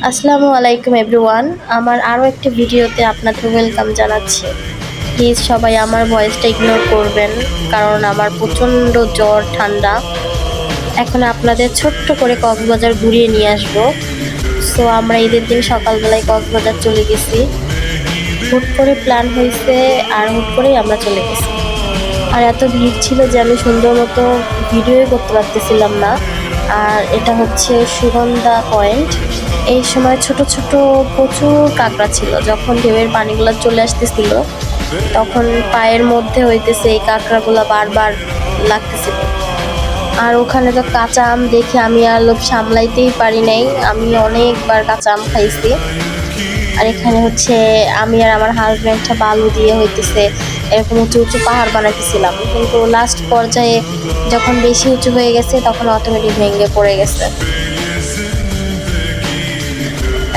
আসসালামু আলাইকুম এভরিওয়ান। আমার আরও একটি ভিডিওতে আপনাদের ওয়েলকাম জানাচ্ছি। প্লিজ সবাই আমার ভয়েসটা ইগনোর করবেন, কারণ আমার প্রচণ্ড জ্বর ঠান্ডা। এখন আপনাদের ছোট্ট করে কক্সবাজার ঘুরিয়ে নিয়ে আসবো। সো আমরা ঈদের দিন সকালবেলায় কক্সবাজার চলে গেছি। হুট করে প্ল্যান হয়েছে আর হুট করেই আমরা চলে গেছি। আর এত ভিড় ছিল যে আমি সুন্দর মতো ভিডিওই করতে পারতেছিলাম না। আর এটা হচ্ছে সুগন্ধা পয়েন্ট। এই সময় ছোট ছোট প্রচুর কাঁকড়া ছিল। যখন ঢেউয়ের পানিগুলো চলে আসতেছিল তখন পায়ের মধ্যে হইতেছে এই কাঁকড়াগুলো বারবার লাগতেছিল। আর ওখানে তো কাঁচা আম দেখে আমি আর লোভ সামলাইতেই পারি নাই, আমি অনেকবার কাঁচা আম খাইছি। আর এখানে হচ্ছে আমি আর আমার হাজব্যান্ডটা বালু দিয়ে হইতেছে এরকম উঁচু উঁচু পাহাড় বানাইতেছিলাম, কিন্তু লাস্ট পর্যায়ে যখন বেশি উঁচু হয়ে গেছে তখন অটোমেটিক ভেঙে পড়ে গেছে।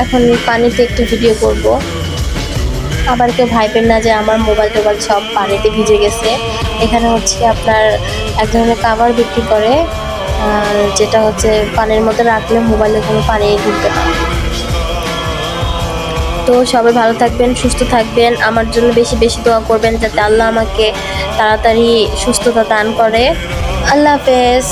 এখন পানিতে একটু ভিডিও করব। আবার কেউ ভাইবেন না যে আমার মোবাইল টোবাইল সব পানিতে ভিজে গেছে। এখানে হচ্ছে আপনার এক ধরনের কাভার বিক্রি করে, যেটা হচ্ছে পানির মধ্যে রাখলে মোবাইলে কোনো পানি ঢুকবে না। তো সবাই ভালো থাকবেন, সুস্থ থাকবেন, আমার জন্য বেশি বেশি দোয়া করবেন যাতে আল্লাহ আমাকে তাড়াতাড়ি সুস্থতা দান করে। আল্লাহ হাফেজ।